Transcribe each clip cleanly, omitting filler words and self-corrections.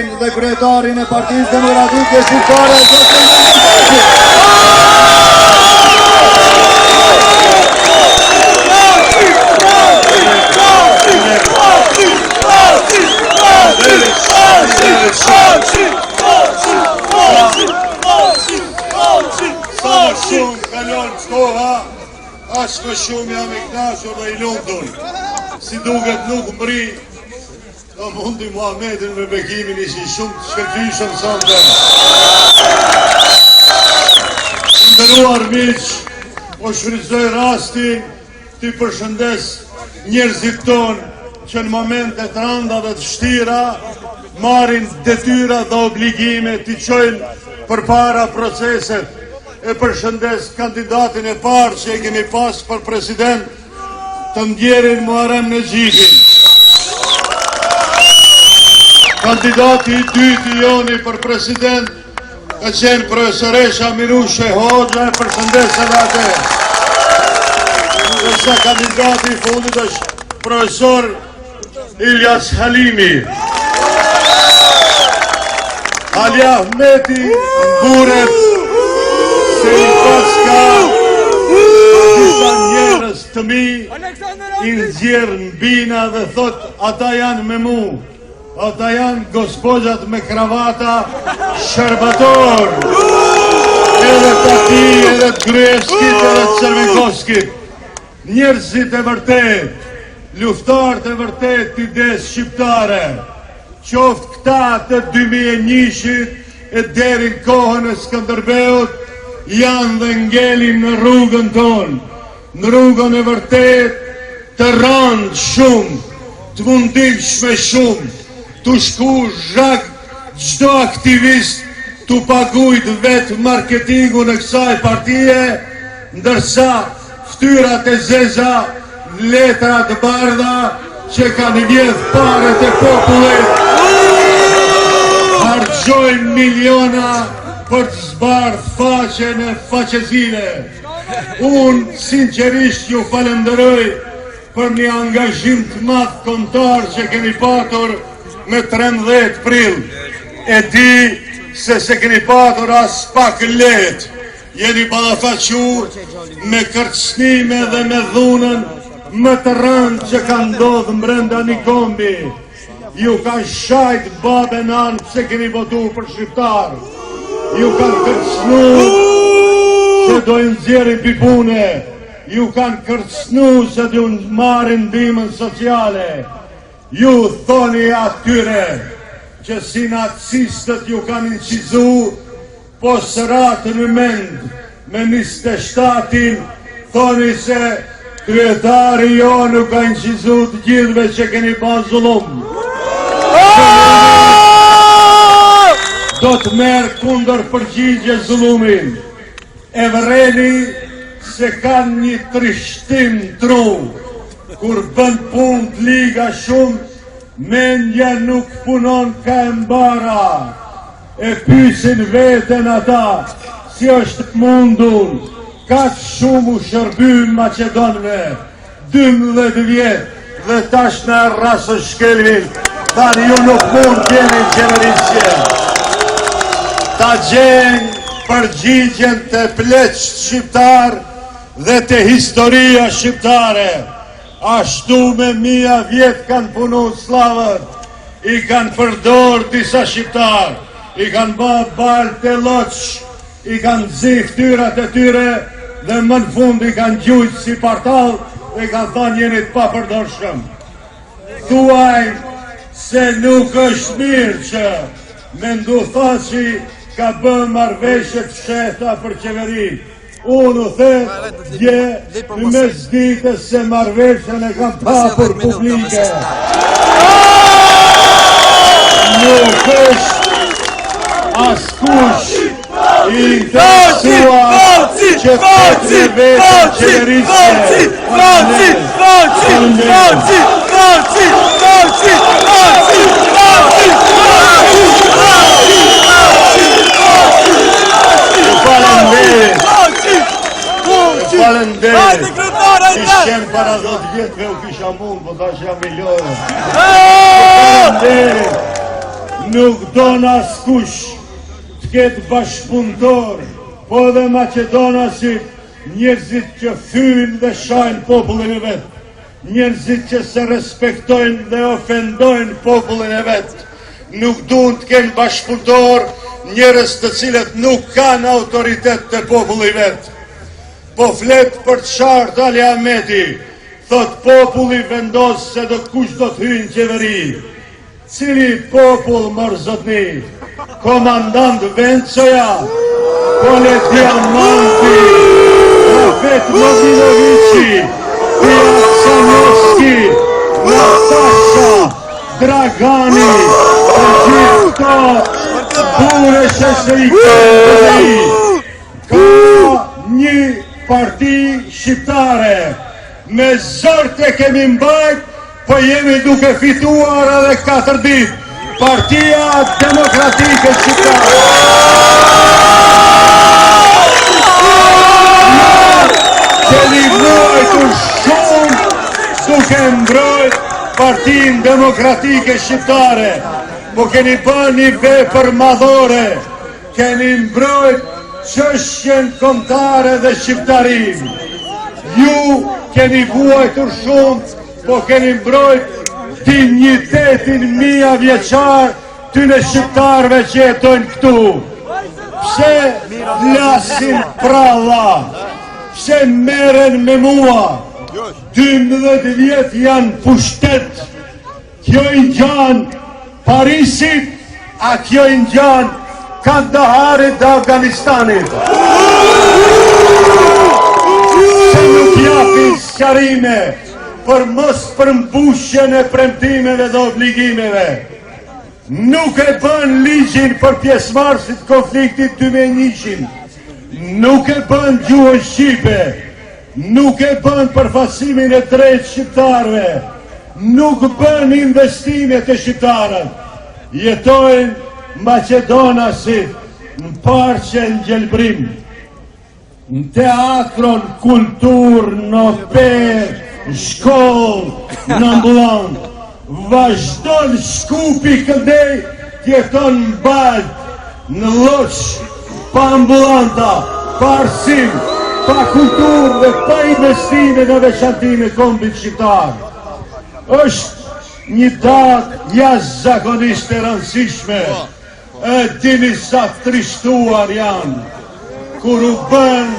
Dhe kryetarin e Partisë Demokratike Shqiptare Sa më shumë kalon koha, aq më shumë jam i kënaqur dhe i lumtur. Si duket nuk mri. Do mundi Muhamedin me bekimin ishin shumë të shkëlqyshëm sonte. Nderuar miq, po shfrytëzoj rastin të përshëndes njerëzit tonë që në momente të rënda dhe të vështira marrin detyra dhe obligime të çojnë përpara proceset. E përshëndes kandidatin e parë që e kemi pas për president, të ndjerin Muharrem Nexhipin. Kandidati i dyti joni për president ka qenë profesoresha Mirushe Hoxha, e përshëndes edhe atë. Ndërsa kandidati i fundit është profesor Ilyas Halimi. Ali Ahmeti mburet se i paska disa njerëz të mi i nxjerr mbina dhe thot ata janë me mu. Ata janë gospodjat me kravata Shërbator, edhe Tati, edhe Gruevskit, edhe Cervenkovskit. Njerëzit e vërtet, luftarët e vërtet të idesë shqiptare, qoftë këta të 2001-shit e deri në kohën e Skënderbeut, janë dhe ngelin në rrugën tonë, në rrugën e vërtet të rëndë shumë, të mundishme shumë, të shku zhak gjdo aktivist të pagujt vetë marketingu në kësaj partije, ndërsa ftyrat e zeza, letrat bardha që kanë vjedh paret e popullit, hargjojnë miliona për të zbardh faqen e faqezile. Unë sinqerisht ju falenderoj për një angazhim të madh kombëtar që keni patur me 13 prill. E di se keni patur as pak let. Jeni ballafaqur me kërcënime dhe me dhunën më të rëndë që ka ndodhur brenda një kombi. Ju kanë shajt babën anë pse keni votuar për shqiptar. Ju kanë kërcënuar se do i nxjerrin pipune. Ju kanë kërcënuar se do marrin ndihmën sociale. Ju thoni atyre që si nacistët ju kanë incizu, po sëratë në mend me 27-in, thoni se kryetari jo nuk ka incizu të gjithve që keni pa zullum. Do të merë kundër përgjigje zullumin. E vëreni se kanë një trishtim tru. Kur bën pun të liga shumë, mendja nuk punon ka e mbara. E pysin veten ata, si është mundur, ka shumë u shërby Macedonëve, 12 vjetë dhe tash në rrasë shkelin, tani ju nuk mund t'jeni qeverisje. Ta gjenë përgjigjen të pleqë shqiptar dhe të historia shqiptare. Ashtu me 1000 vjetë kanë punu slavët, i kanë përdor disa shqiptar, i kanë ba balë të loqë, i kanë zi ftyrat e tyre dhe më në fund i kanë gjujtë si partal dhe i kanë thënë jeni të papërdorshëm. Thuaj se nuk është mirë që mendu Thaçi ka bë marrëveshje të fshehta për qeveri. Unë u the dje në mes ditës se marrëveshjen e kam hapur publike. Nuk është askush i interesuar që të vetën qeverisje. Falenderit. Ishem para 10 vjetëve u kisha mund, po tash jam i lojë. Falenderit. nuk don askush të ketë bashkëpunëtor, po dhe Maqedonasit, njerëzit që fyjnë dhe shajnë popullin e vetë, njerëzit që se respektojnë dhe ofendojnë popullin e vetë, nuk duan të kenë bashkëpunëtor njerëz të cilët nuk kanë autoritet të populli vetë. Po flet për të qartë Ali Ahmeti, thot populli vendos se do kush do të hyjë në qeveri. Cili popull mërë zotni? Komandant Vencoja, Pole Diamanti, Rafet Mladinovici, Pia Sanovski, Natasha, Dragani, të gjithë këto bure shesërike. Ka një parti shqiptare, me zërë të kemi mbajt, po jemi duke fituar edhe 4 ditë. Partia Demokratike Shqiptare. Keni mbrojtur shumë duke mbrojt Partinë Demokratike Shqiptare, po keni bërë një vepër madhore, keni mbrojt çështjen kombëtare dhe shqiptarin. Ju keni vuajtur shumë, po keni mbrojt dignitetin mia vjeçar tyne shqiptarve që jetojnë këtu. Pse lasin pralla? Pse meren me mua? 12 vjet janë pushtet. Kjo i ngjan Parisit, a kjo i ngjan Kandaharit dhe Afganistanit. Se nuk japin sqarime për mos përmbushjen e premtimeve dhe obligimeve. Nuk e bën ligjin për pjesëmarrësit konfliktit 2001, nuk e bën gjuhën shqipe, nuk e bën përfaqësimin e drejtë shqiptarëve, nuk bën investimet e shqiptarët. Jetojnë Maqedonasit në parqe në gjelbrim, në teatron, kultur, në operë, në shkollë, në ambulant. Vazhdon Shkupi këndej tjeton në balt, në loq, pa ambulanta, pa arsim, pa kultur dhe pa investime në veçantime kombit shqiptar. Është një datë jashtëzakonisht e rëndësishme, e dini sa trishtuar janë, kur u bën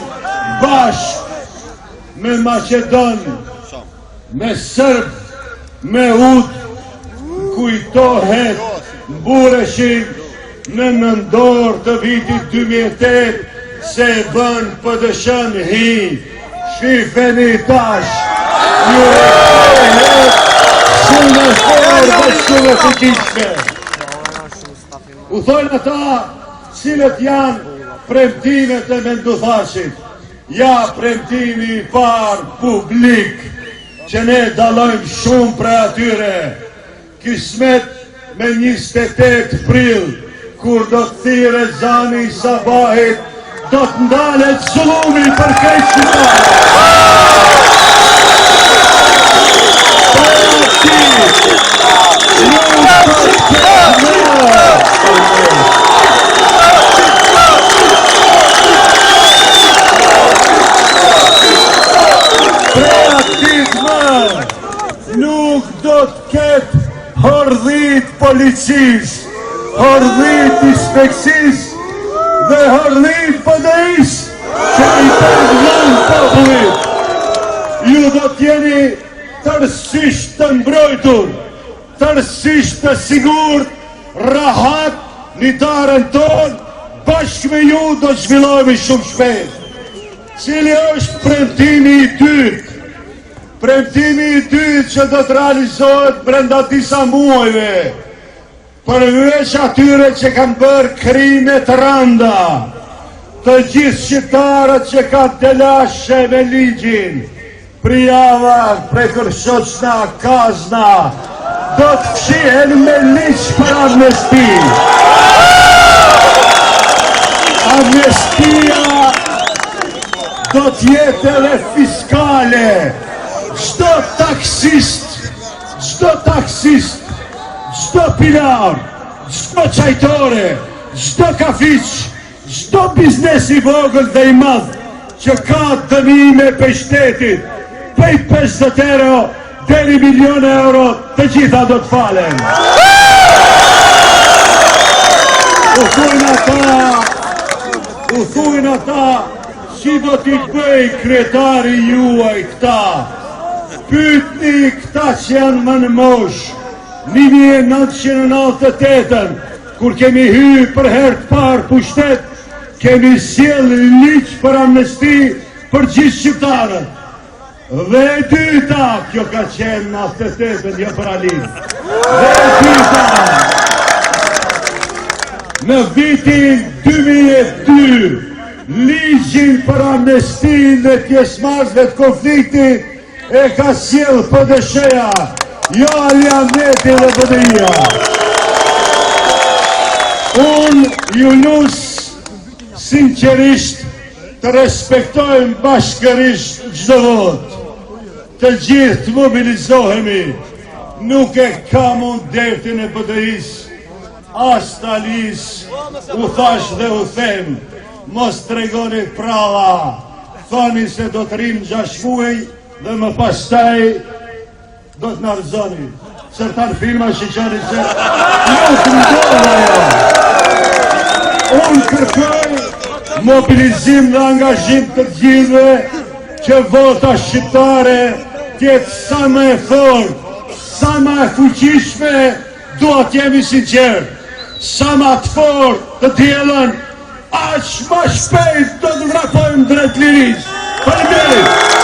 bashk me Maqedon, me Serb, me Ut, kujtohet Bureshin në nëndor të vitit 2008, se bën PDSH-n hi, shifeni tash, ju rejhet shumë e forë dhe shumë e fuqishme. U thojnë ata cilët janë premtimet e menduthashit. Ja premtimi i parë publik, që ne dalojmë shumë për atyre. Kismet me 28 prill, kur do të thirë ezani i sabahit, do të ndalet zullumi për krejt shqiptarë. Nuk do të ketë hordhit policis, hordhit inspeksis dhe hordhit PD-s që i përgjën popullit. Ju do t'jeni tërësisht të mbrojtur, tërësisht të sigurt, rahat një darën tonë, bashkë me ju do të zhvillojme shumë shpejt. Cili është premtimi i dytë? Premtimi i dytë që do të realizohet brenda disa muajve, përveç atyre që kanë bërë krime të rënda, të gjithë shqiptarët që kanë telashe me ligjin, Prijava, Prekërshoqna, Kazna, do të fshihen me ligj për amnesti. Amnestia do t'jetë edhe fiskale. Çdo taksist, çdo pilar, çdo çajtore, çdo kafiç, çdo biznes i vogël dhe i madh që ka dënime për shtetit, prej 50 euro deri milion euro, të gjitha do të falen. U thujnë ata, si do t'i bëj kretari juaj këta. Pyetni këta që janë më në mosh, 1998, kur kemi hyrë për herë të parë pushtet, kemi sjell ligj për amnesti për gjithë shqiptarët. Dhe e dyta, kjo ka qenë në 98, jo për Alin. Dhe e dyta, në vitin 2002, ligjin për amnestin dhe pjesëmarrësve të konfliktit e ka sjell PD-ja, jo Ali Ahmeti dhe PD-ja. Unë ju lus sinqerisht të respektojmë bashkërisht çdo votë. Të gjithë të mobilizohemi, nuk e kam unë deftin e PD-is, as Talis, u thash dhe u them, mos tregoni prava, thoni se do të rrim 6 muaj dhe më pastaj do të na rëzoni. Certan firma shiqoni se nuk ndodh ajo. Unë kërkoj mobilizim dhe angazhim të gjithëve që vota shqiptare tjetë sa më e fortë, sa më e fuqishme, duhet jemi sinqertë, sa më të fortë të diellën, aq më shpejt do të vrapojmë drejt lirisë. Faleminderit.